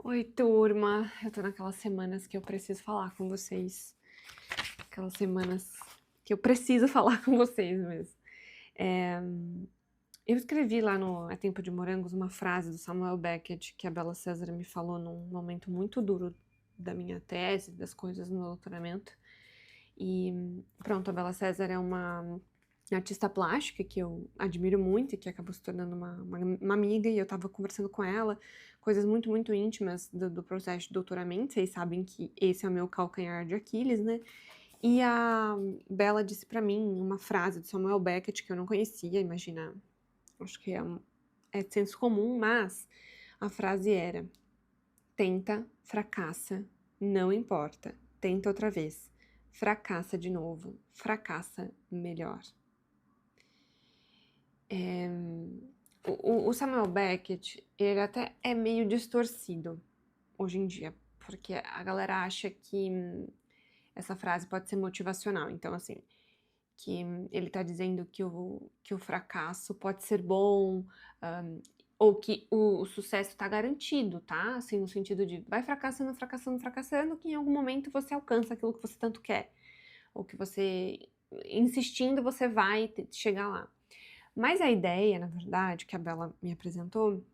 Oi, turma. Eu tô naquelas semanas que eu preciso falar com vocês. Aquelas semanas que eu preciso falar com vocês mesmo. É, eu escrevi lá no É Tempo de Morangos uma frase do Samuel Beckett que a Bela César me falou num momento muito duro da minha tese, das coisas no meu doutoramento. E pronto, a Bela César é uma artista plástica que eu admiro muito e que acabou se tornando uma amiga, e eu tava conversando com ela, coisas muito, muito íntimas do processo de doutoramento. Vocês sabem que esse é o meu calcanhar de Aquiles, né? E a Bela disse pra mim uma frase de Samuel Beckett que eu não conhecia, imagina, acho que é de senso comum, mas a frase era: tenta, fracassa, não importa, tenta outra vez, fracassa de novo, fracassa melhor. O Samuel Beckett, ele até é meio distorcido hoje em dia, porque a galera acha que essa frase pode ser motivacional. Então, assim, que ele tá dizendo que o fracasso pode ser bom, ou que o sucesso tá garantido, tá? Assim, no sentido de vai fracassando, fracassando, fracassando, que em algum momento você alcança aquilo que você tanto quer. Ou que você, insistindo, você vai chegar lá. Mas a ideia, na verdade, que a Bela me apresentou,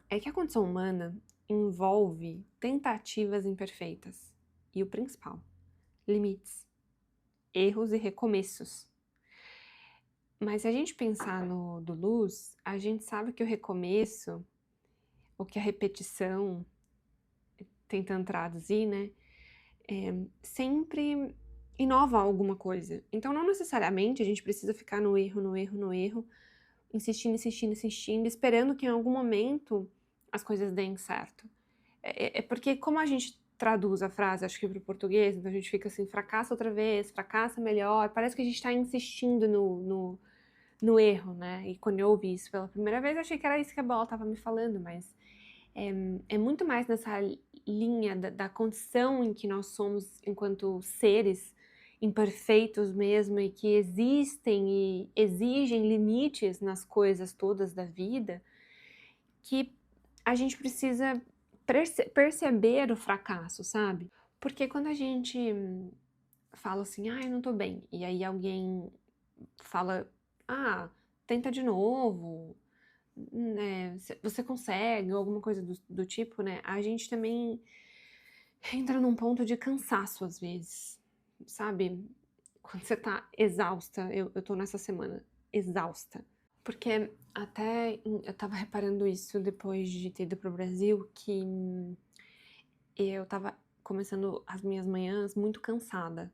é que a condição humana envolve tentativas imperfeitas. E o principal, limites, erros e recomeços. Mas se a gente pensar no do Luz, a gente sabe que o recomeço, ou que a repetição, tentando traduzir, né, sempre inova alguma coisa. Então não necessariamente a gente precisa ficar no erro, no erro, no erro, insistindo, insistindo, insistindo, esperando que em algum momento as coisas deem certo. É porque como a gente traduz a frase, acho que para o português, então a gente fica assim, fracassa outra vez, fracassa melhor, parece que a gente está insistindo no erro, né? E quando eu ouvi isso pela primeira vez, eu achei que era isso que a Bola estava me falando, mas é muito mais nessa linha da condição em que nós somos enquanto seres imperfeitos mesmo, e que existem e exigem limites nas coisas todas da vida, que a gente precisa perceber o fracasso, sabe? Porque quando a gente fala assim, ah, eu não tô bem, e aí alguém fala, ah, tenta de novo, né, você consegue, ou alguma coisa do tipo, né, a gente também entra num ponto de cansaço às vezes, sabe? Quando você tá exausta, eu tô nessa semana exausta. Porque até eu tava reparando isso depois de ter ido pro Brasil, que eu tava começando as minhas manhãs muito cansada.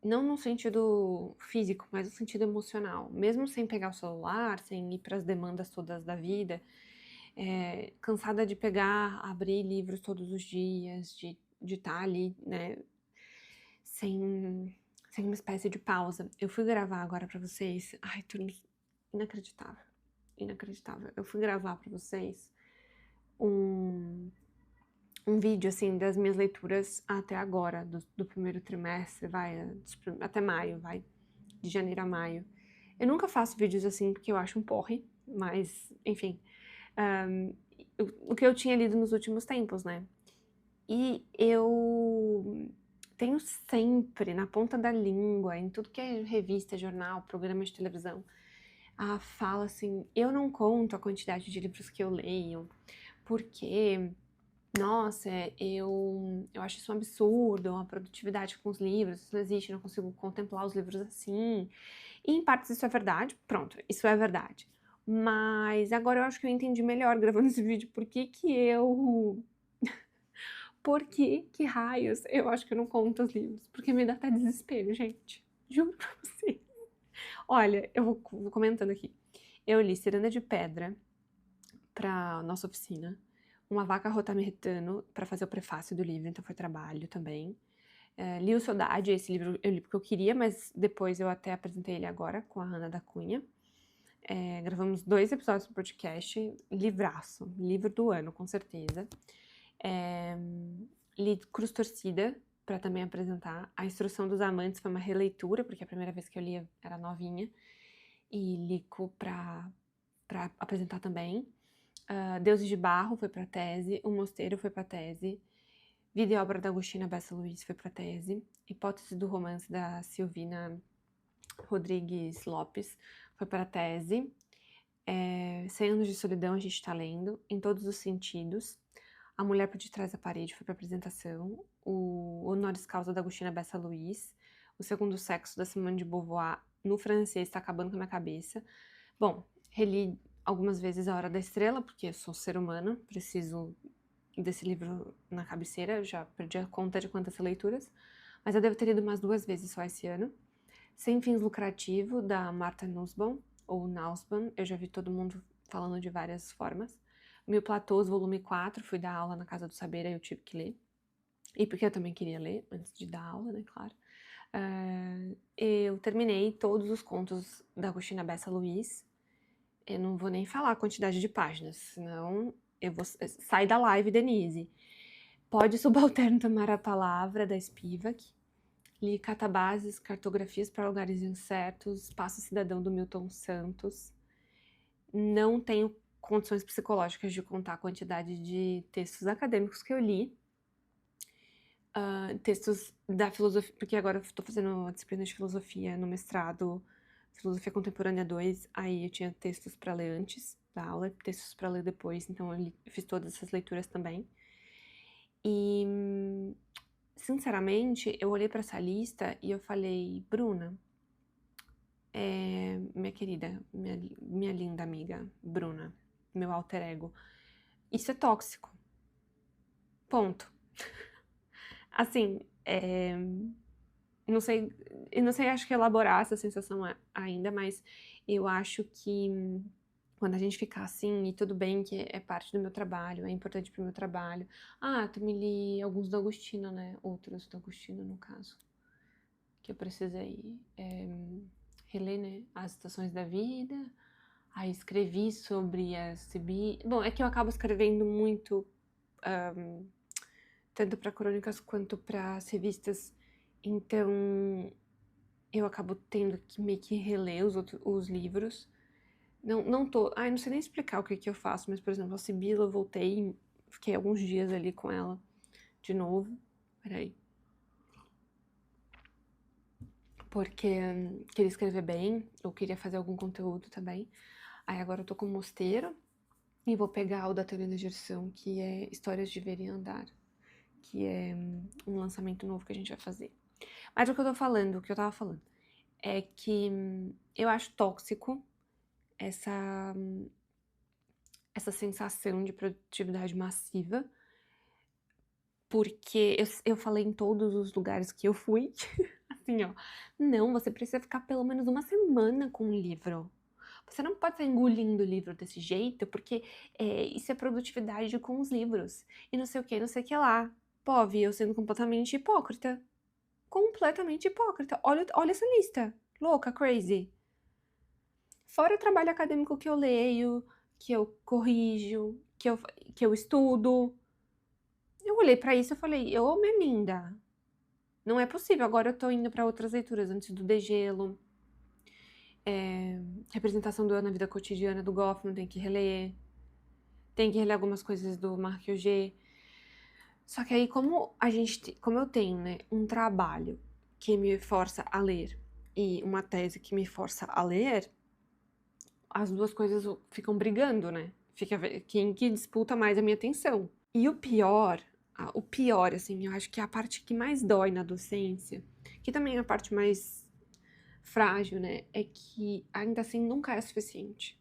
Não no sentido físico, mas no sentido emocional. Mesmo sem pegar o celular, sem ir para as demandas todas da vida, cansada de pegar, abrir livros todos os dias, de estar ali, né, sem uma espécie de pausa. Eu fui gravar agora pra vocês. Ai, tudo inacreditável. Inacreditável. Eu fui gravar pra vocês um, um vídeo, assim, das minhas leituras até agora, do primeiro trimestre, até maio, de janeiro a maio. Eu nunca faço vídeos assim porque eu acho um porre, mas, enfim, um, o que eu tinha lido nos últimos tempos, né? E eu tenho sempre na ponta da língua, em tudo que é revista, jornal, programa de televisão, a fala assim: eu não conto a quantidade de livros que eu leio, porque, nossa, eu acho isso um absurdo, uma produtividade com os livros, isso não existe, eu não consigo contemplar os livros assim. E em partes isso é verdade, pronto, isso é verdade. Mas agora eu acho que eu entendi melhor gravando esse vídeo por que raios eu acho que eu não conto os livros? Porque me dá até desespero, gente. Juro pra você. Olha, eu vou comentando aqui. Eu li Ciranda de Pedra pra nossa oficina, Uma Vaca Rotamertano pra fazer o prefácio do livro, então foi trabalho também. Li o Saudade, esse livro eu li porque eu queria, mas depois eu até apresentei ele agora com a Ana da Cunha. Gravamos 2 episódios do podcast, livraço, livro do ano, com certeza. Li Cruz Torcida, para também apresentar. A Instrução dos Amantes foi uma releitura, porque a primeira vez que eu li era novinha. E li para apresentar também. Deuses de Barro foi pra tese, O Mosteiro foi pra tese, Vida e Obra da Agostina Bessa Luiz foi pra tese, Hipótese do Romance da Silvina Rodrigues Lopes foi pra tese, 100 Anos de Solidão a gente tá lendo, Em Todos os Sentidos, A Mulher por Detrás da Parede foi pra apresentação, o Honoris Causa da Agostina Bessa Luiz, O Segundo Sexo da Simone de Beauvoir no francês tá acabando com a minha cabeça. Bom, reli algumas vezes A Hora da Estrela, porque eu sou ser humano, preciso desse livro na cabeceira, eu já perdi a conta de quantas leituras, mas eu devo ter lido umas 2 vezes só esse ano. Sem Fins Lucrativos, da Martha Nussbaum, ou Nussbaum, eu já vi todo mundo falando de várias formas. Mil Platôs, volume 4, fui dar aula na Casa do Saber, aí eu tive que ler. E porque eu também queria ler, antes de dar aula, né, claro. Eu terminei todos os contos da Agostina Bessa Luiz. Eu não vou nem falar a quantidade de páginas, senão eu vou... Sai da live, Denise. Pode Subalterno Tomar a Palavra, da Spivak. Li Catabases, Cartografias para Lugares Incertos, Espaço Cidadão, do Milton Santos. Não tenho condições psicológicas de contar a quantidade de textos acadêmicos que eu li. Textos da filosofia, porque agora eu estou fazendo a disciplina de filosofia no mestrado, Filosofia Contemporânea 2, aí eu tinha textos para ler antes da aula, textos para ler depois, então eu fiz todas essas leituras também. E, sinceramente, eu olhei para essa lista e eu falei, Bruna, minha querida, minha linda amiga, Bruna, meu alter ego, isso é tóxico. Ponto. Assim, não sei, acho que elaborar essa sensação ainda, mas eu acho que quando a gente ficar assim, e tudo bem que é parte do meu trabalho, é importante pro meu trabalho. Também li alguns do Agostinho, né? Outros do Agostinho, no caso. Que eu precisei reler, né? As Estações da Vida. Aí escrevi sobre a Sibi. Bom, é que eu acabo escrevendo muito, tanto para crônicas quanto para revistas. Então, eu acabo tendo que meio que reler os livros. Não sei nem explicar o que eu faço, mas, por exemplo, a Sibila, eu voltei, fiquei alguns dias ali com ela de novo. Peraí. Porque queria escrever bem, eu queria fazer algum conteúdo também. Aí agora eu tô com o Mosteiro e vou pegar o da Teorema Gerson, que é Histórias Deveriam Andar, que é um lançamento novo que a gente vai fazer. Mas o que eu tava falando, é que eu acho tóxico essa sensação de produtividade massiva, porque eu falei em todos os lugares que eu fui, assim, ó, não, você precisa ficar pelo menos uma semana com um livro. Você não pode estar engolindo o livro desse jeito, porque isso é produtividade com os livros. E não sei o que, não sei o que lá. Pô, vi eu sendo completamente hipócrita. Completamente hipócrita. Olha essa lista. Louca, crazy. Fora o trabalho acadêmico que eu leio, que eu corrijo, que eu estudo. Eu olhei pra isso e falei, ô, minha linda, não é possível. Agora eu tô indo pra outras leituras, antes do Degelo. Representação do Eu na Vida Cotidiana, do Goffman, tem que reler. Tem que reler algumas coisas do Marc Augé. Só que aí, como eu tenho, né, um trabalho que me força a ler e uma tese que me força a ler, as duas coisas ficam brigando, né? Fica quem que disputa mais a minha atenção. E o pior, assim, eu acho que é a parte que mais dói na docência, que também é a parte mais frágil, né? É que ainda assim nunca é suficiente.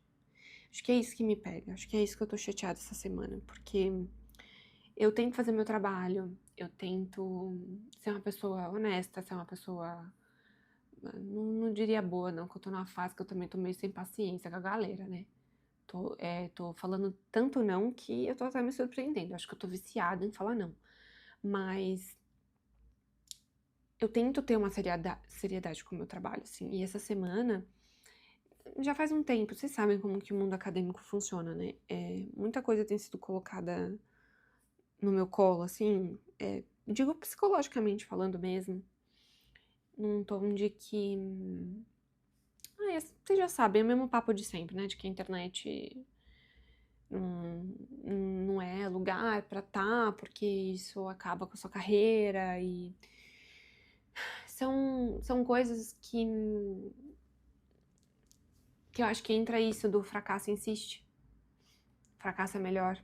Acho que é isso que me pega, acho que é isso que eu tô chateada essa semana, porque eu tento fazer meu trabalho, eu tento ser uma pessoa honesta, ser uma pessoa, não diria boa não, que eu tô numa fase que eu também tô meio sem paciência com a galera, né? Tô falando tanto não que eu tô até me surpreendendo, acho que eu tô viciada em falar não. Mas eu tento ter uma seriedade com o meu trabalho, assim, e essa semana já faz um tempo, vocês sabem como que o mundo acadêmico funciona, né? Muita coisa tem sido colocada no meu colo, assim, digo psicologicamente falando mesmo, num tom de que... vocês já sabem, é o mesmo papo de sempre, né? De que a internet não é lugar pra estar, porque isso acaba com a sua carreira e são coisas que eu acho que entra isso do fracasso insiste. Fracasso é melhor,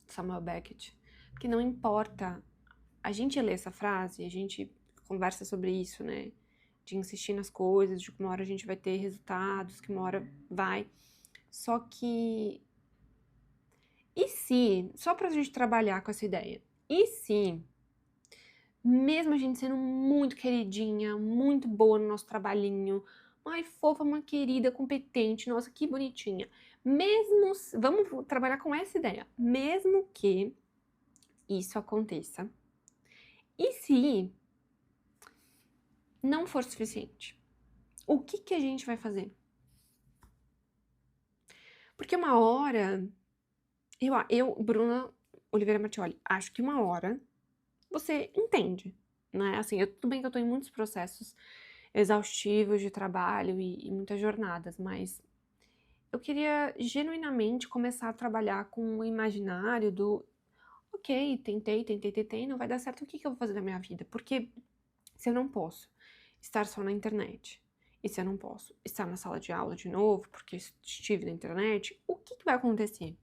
Samuel Beckett. Porque não importa, a gente lê essa frase, a gente conversa sobre isso, né? De insistir nas coisas, de que uma hora a gente vai ter resultados, que uma hora vai. Só que, e se, só pra gente trabalhar com essa ideia, e se, mesmo a gente sendo muito queridinha, muito boa no nosso trabalhinho, ai, fofa, uma querida, competente, nossa, que bonitinha. Mesmo, vamos trabalhar com essa ideia, mesmo que isso aconteça, e se não for suficiente, o que a gente vai fazer? Porque uma hora, Bruna Oliveira Mattioli, acho que uma hora você entende, né? Assim, tudo bem que eu tô em muitos processos exaustivos de trabalho e muitas jornadas, mas eu queria genuinamente começar a trabalhar com o imaginário do ok, tentei, não vai dar certo, o que eu vou fazer da minha vida? Porque se eu não posso estar só na internet, e se eu não posso estar na sala de aula de novo, porque estive na internet, o que vai acontecer?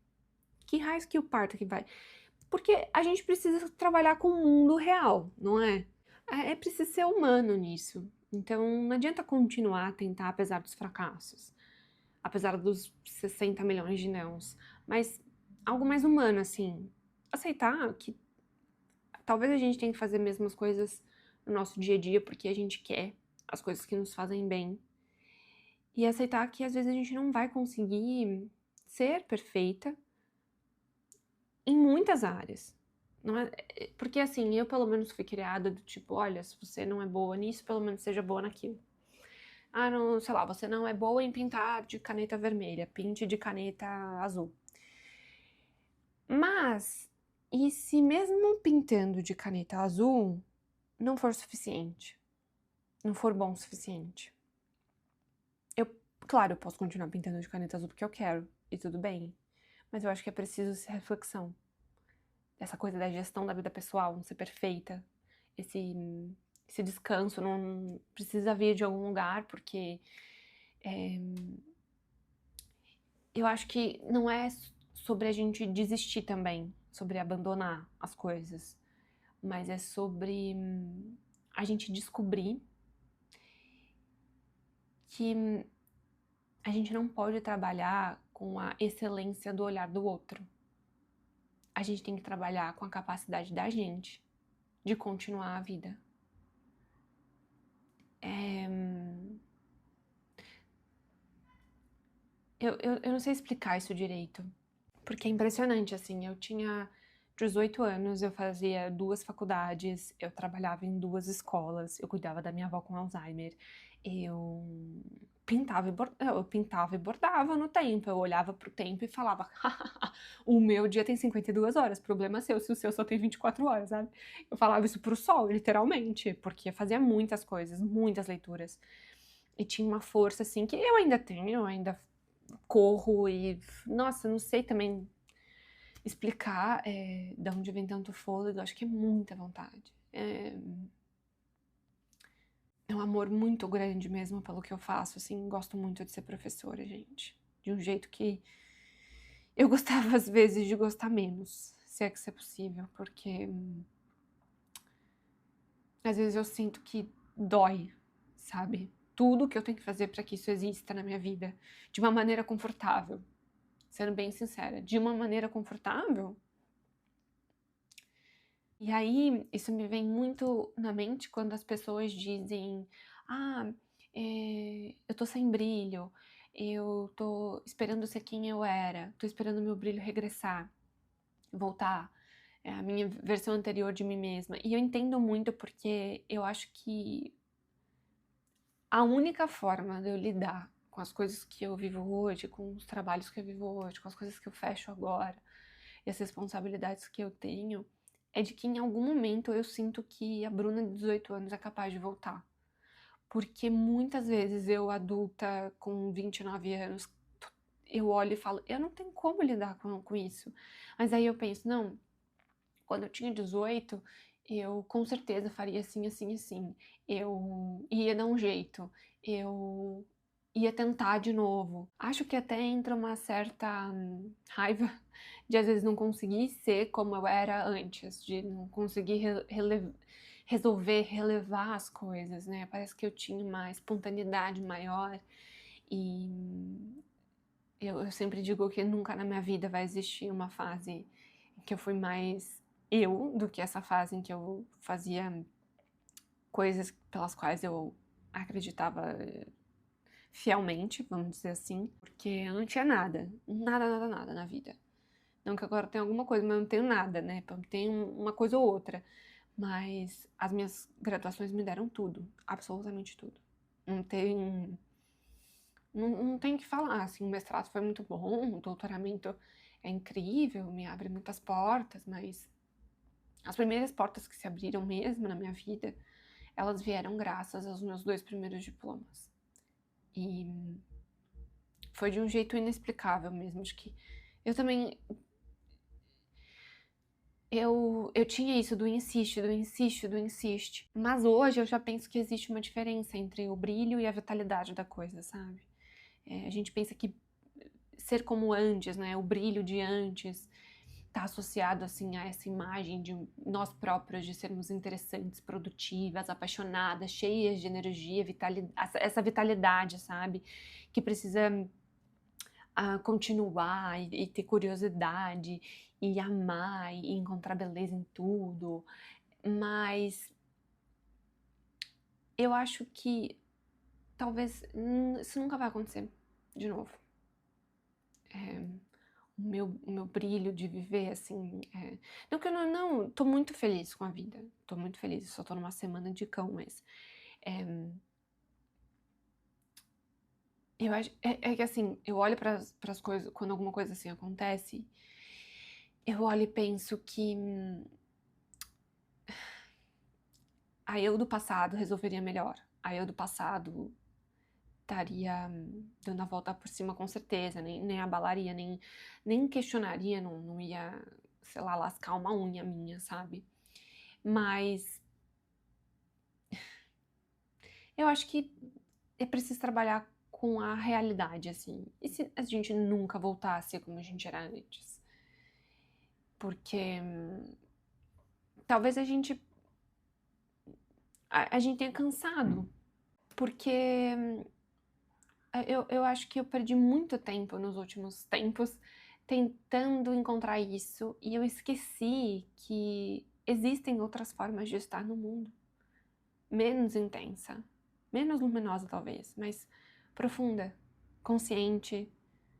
Que raios que o parto que vai? Porque a gente precisa trabalhar com o mundo real, não é? É preciso ser humano nisso. Então não adianta continuar a tentar apesar dos fracassos, apesar dos 60 milhões de nãos, mas algo mais humano, assim. Aceitar que talvez a gente tenha que fazer mesmo as coisas no nosso dia a dia porque a gente quer, as coisas que nos fazem bem. E aceitar que às vezes a gente não vai conseguir ser perfeita em muitas áreas. Não é, porque assim, eu pelo menos fui criada do tipo, olha, se você não é boa nisso, pelo menos seja boa naquilo. Ah, não, sei lá, você não é boa em pintar de caneta vermelha, pinte de caneta azul. Mas, e se mesmo pintando de caneta azul não for suficiente? Não for bom o suficiente? Claro, eu posso continuar pintando de caneta azul porque eu quero, e tudo bem. Mas eu acho que é preciso essa reflexão. Essa coisa da gestão da vida pessoal, não ser perfeita. Esse descanso não precisa vir de algum lugar, porque eu acho que não é sobre a gente desistir também, sobre abandonar as coisas, mas é sobre a gente descobrir que a gente não pode trabalhar com a excelência do olhar do outro. A gente tem que trabalhar com a capacidade da gente de continuar a vida. Eu não sei explicar isso direito, porque é impressionante, assim, eu tinha 18 anos, eu fazia 2 faculdades, eu trabalhava em 2 escolas, eu cuidava da minha avó com Alzheimer, eu eu pintava e bordava no tempo, eu olhava pro tempo e falava, o meu dia tem 52 horas, problema seu se o seu só tem 24 horas, sabe? Eu falava isso pro sol, literalmente, porque eu fazia muitas coisas, muitas leituras, e tinha uma força, assim, que eu ainda tenho, eu ainda corro e, nossa, não sei também explicar de onde vem tanto fôlego, acho que é muita vontade. É um amor muito grande mesmo pelo que eu faço, assim, gosto muito de ser professora, gente. De um jeito que eu gostava às vezes de gostar menos, se é que isso é possível, porque às vezes eu sinto que dói, sabe? Tudo que eu tenho que fazer para que isso exista na minha vida, de uma maneira confortável. Sendo bem sincera, de uma maneira confortável. E aí, isso me vem muito na mente quando as pessoas dizem: ah, eu tô sem brilho, eu tô esperando ser quem eu era, tô esperando meu brilho regressar, voltar, a minha versão anterior de mim mesma. E eu entendo muito porque eu acho que a única forma de eu lidar com as coisas que eu vivo hoje, com os trabalhos que eu vivo hoje, com as coisas que eu fecho agora, e as responsabilidades que eu tenho, é de que em algum momento eu sinto que a Bruna de 18 anos é capaz de voltar. Porque muitas vezes eu, adulta, com 29 anos, eu olho e falo, eu não tenho como lidar com isso. Mas aí eu penso, não, quando eu tinha 18, eu com certeza faria assim, assim, assim. Eu ia dar um jeito, eu ia tentar de novo. Acho que até entra uma certa raiva de às vezes não conseguir ser como eu era antes, de não conseguir resolver, relevar as coisas, né? Parece que eu tinha uma espontaneidade maior e eu sempre digo que nunca na minha vida vai existir uma fase em que eu fui mais eu do que essa fase em que eu fazia coisas pelas quais eu acreditava fielmente, vamos dizer assim, porque eu não tinha nada, nada, nada, nada na vida. Não que agora eu tenha alguma coisa, mas eu não tenho nada, né? Eu tenho uma coisa ou outra. Mas as minhas graduações me deram tudo, absolutamente tudo. Não tem, não tem o que falar, assim, o mestrado foi muito bom, o doutoramento é incrível, me abre muitas portas, mas as primeiras portas que se abriram mesmo na minha vida, elas vieram graças aos meus 2 primeiros diplomas. E foi de um jeito inexplicável mesmo, acho que eu também, eu tinha isso do insiste, do insiste, do insiste, mas hoje eu já penso que existe uma diferença entre o brilho e a vitalidade da coisa, sabe? A gente pensa que ser como antes, né, o brilho de antes, tá associado assim a essa imagem de nós próprios de sermos interessantes, produtivas, apaixonadas, cheias de energia, essa vitalidade, sabe? Que precisa continuar e ter curiosidade e amar e encontrar beleza em tudo. Mas eu acho que talvez isso nunca vai acontecer de novo. O meu brilho de viver, assim. Não que eu não tô muito feliz com a vida. Tô muito feliz, só tô numa semana de cão, mas. Eu acho. É que assim, eu olho pras coisas, quando alguma coisa assim acontece, eu olho e penso que a eu do passado resolveria melhor. A eu do passado estaria dando a volta por cima com certeza, nem abalaria, nem questionaria, não ia, sei lá, lascar uma unha minha, sabe? Mas eu acho que é preciso trabalhar com a realidade, assim. E se a gente nunca voltasse como a gente era antes? Porque talvez a gente tenha cansado. Porque eu acho que eu perdi muito tempo nos últimos tempos tentando encontrar isso e eu esqueci que existem outras formas de estar no mundo. Menos intensa, menos luminosa talvez, mas profunda, consciente,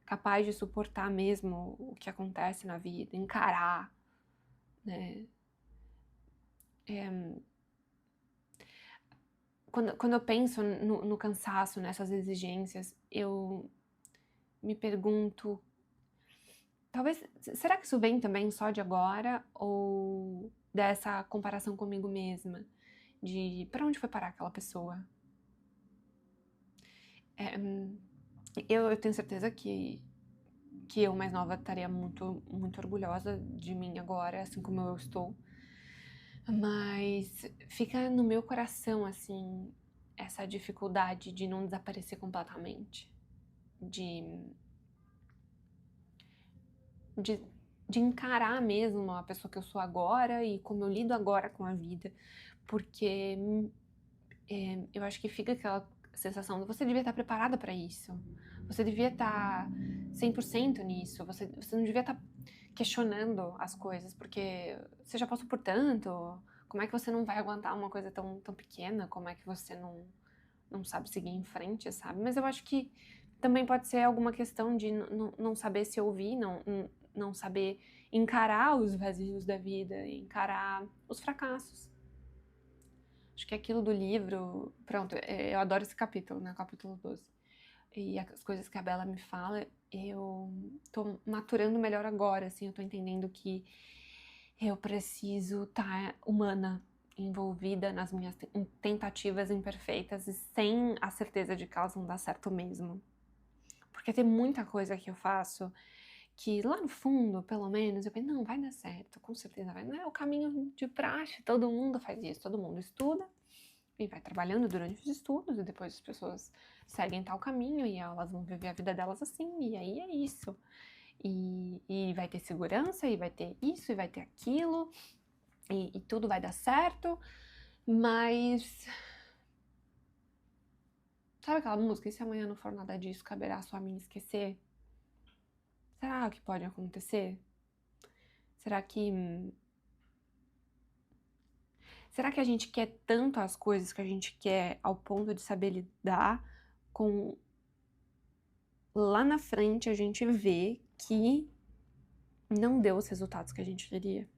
capaz de suportar mesmo o que acontece na vida, encarar, né? Quando eu penso no cansaço, nessas exigências, eu me pergunto, talvez, será que isso vem também só de agora ou dessa comparação comigo mesma? De para onde foi parar aquela pessoa? Eu tenho certeza que eu, mais nova, estaria muito, muito orgulhosa de mim agora, assim como eu estou. Mas fica no meu coração, assim, essa dificuldade de não desaparecer completamente. De, de encarar mesmo a pessoa que eu sou agora e como eu lido agora com a vida. Porque eu acho que fica aquela sensação de você devia estar preparada para isso. Você devia estar 100% nisso. Você não devia estar questionando as coisas, porque você já passou por tanto. Como é que você não vai aguentar uma coisa tão, tão pequena? Como é que você não sabe seguir em frente, sabe? Mas eu acho que também pode ser alguma questão de não saber se ouvir, não saber encarar os vazios da vida, encarar os fracassos. Acho que aquilo do livro, pronto, eu adoro esse capítulo, né, capítulo 12. E as coisas que a Bella me fala, eu tô maturando melhor agora, assim, eu tô entendendo que eu preciso estar humana, envolvida nas minhas tentativas imperfeitas e sem a certeza de que elas vão dar certo mesmo. Porque tem muita coisa que eu faço que lá no fundo, pelo menos, eu penso, não, vai dar certo, com certeza vai. Não é o caminho de praxe, todo mundo faz isso, todo mundo estuda e vai trabalhando durante os estudos, e depois as pessoas seguem tal caminho e elas vão viver a vida delas assim, e aí é isso. E vai ter segurança, e vai ter isso, e vai ter aquilo, e tudo vai dar certo, mas... Sabe aquela música, e se amanhã não for nada disso, caberá só a mim esquecer? Será que pode acontecer? Será que... Será que a gente quer tanto as coisas que a gente quer ao ponto de saber lidar com... Lá na frente a gente vê que não deu os resultados que a gente queria?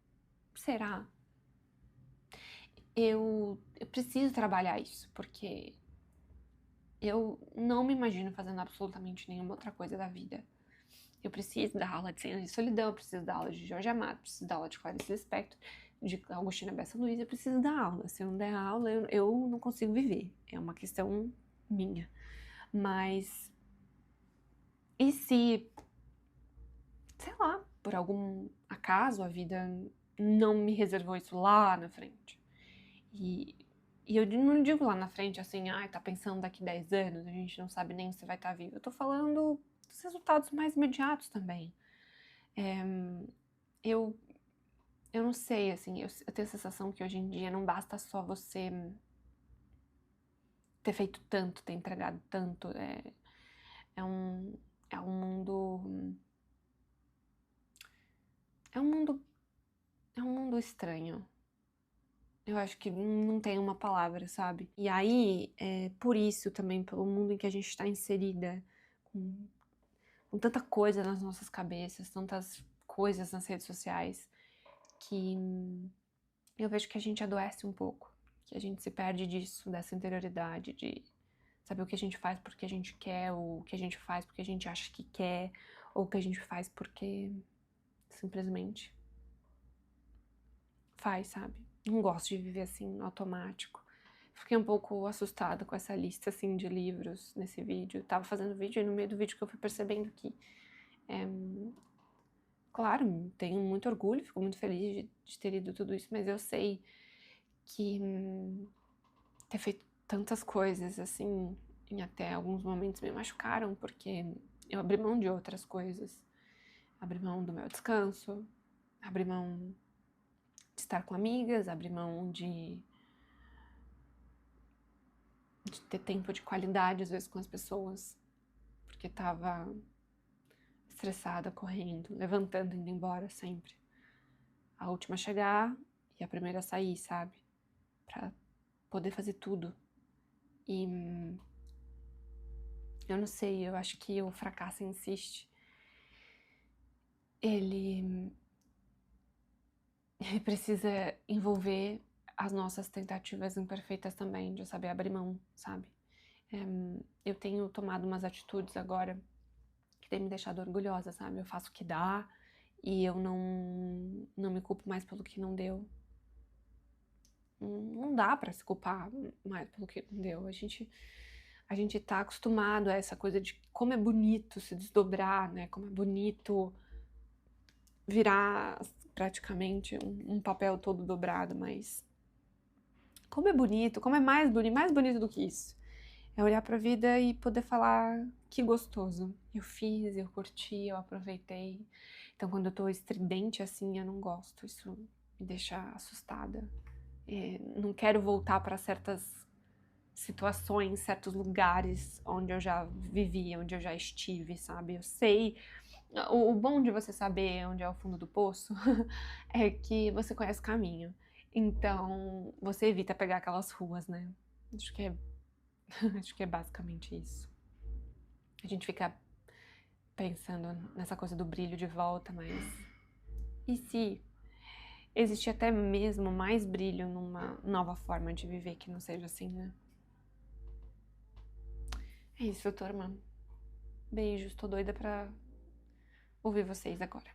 Será? Eu preciso trabalhar isso, porque eu não me imagino fazendo absolutamente nenhuma outra coisa da vida. Eu preciso dar aula de Senhas de Solidão, eu preciso dar aula de Jorge Amado, preciso dar aula de Clarice Lispector, de Agostina Bessa Luiz, eu preciso dar aula. Se eu não der aula, eu não consigo viver. É uma questão minha. Mas... E se, sei lá, por algum acaso a vida não me reservou isso lá na frente? E eu não digo lá na frente assim, tá pensando daqui 10 anos, a gente não sabe nem se vai estar vivo. Eu tô falando dos resultados mais imediatos também. Eu não sei, assim, eu tenho a sensação que hoje em dia não basta só você ter feito tanto, ter entregado tanto. É um mundo... É um mundo estranho. Eu acho que não tem uma palavra, sabe? E aí, por isso também, pelo mundo em que a gente está inserida, com tanta coisa nas nossas cabeças, tantas coisas nas redes sociais, que eu vejo que a gente adoece um pouco, que a gente se perde disso, dessa interioridade, de saber o que a gente faz porque a gente quer, ou o que a gente faz porque a gente acha que quer, ou o que a gente faz porque simplesmente faz, sabe? Não gosto de viver assim, no automático. Fiquei um pouco assustada com essa lista, assim, de livros nesse vídeo. Tava fazendo vídeo e no meio do vídeo que eu fui percebendo que... Claro, tenho muito orgulho, fico muito feliz de ter lido tudo isso, mas eu sei que ter feito tantas coisas, assim, em até alguns momentos me machucaram, porque eu abri mão de outras coisas. Abri mão do meu descanso, abri mão de estar com amigas, abri mão de ter tempo de qualidade, às vezes, com as pessoas, porque tava estressada, correndo, levantando, indo embora sempre. A última a chegar e a primeira a sair, sabe? Pra poder fazer tudo. E eu não sei, eu acho que o fracasso insiste. Ele precisa envolver as nossas tentativas imperfeitas também, de saber abrir mão, sabe? Eu tenho tomado umas atitudes agora que tem me deixado orgulhosa, sabe? Eu faço o que dá e eu não me culpo mais pelo que não deu. Não dá pra se culpar mais pelo que não deu. A gente tá acostumado a essa coisa de como é bonito se desdobrar, né? Como é bonito virar praticamente um papel todo dobrado, mas como é bonito, como é mais bonito do que isso. É olhar pra vida e poder falar que gostoso. Eu fiz, eu curti, eu aproveitei. Então quando eu tô estridente assim, eu não gosto. Isso me deixa assustada. Não quero voltar para certas situações, certos lugares onde eu já vivi, onde eu já estive, sabe? Eu sei... O bom de você saber onde é o fundo do poço é que você conhece o caminho. Então, você evita pegar aquelas ruas, né? Acho que acho que é basicamente isso. A gente fica pensando nessa coisa do brilho de volta, mas... E se existir até mesmo mais brilho numa nova forma de viver que não seja assim, né? É isso, turma. Beijos, tô doida pra ouvir vocês agora.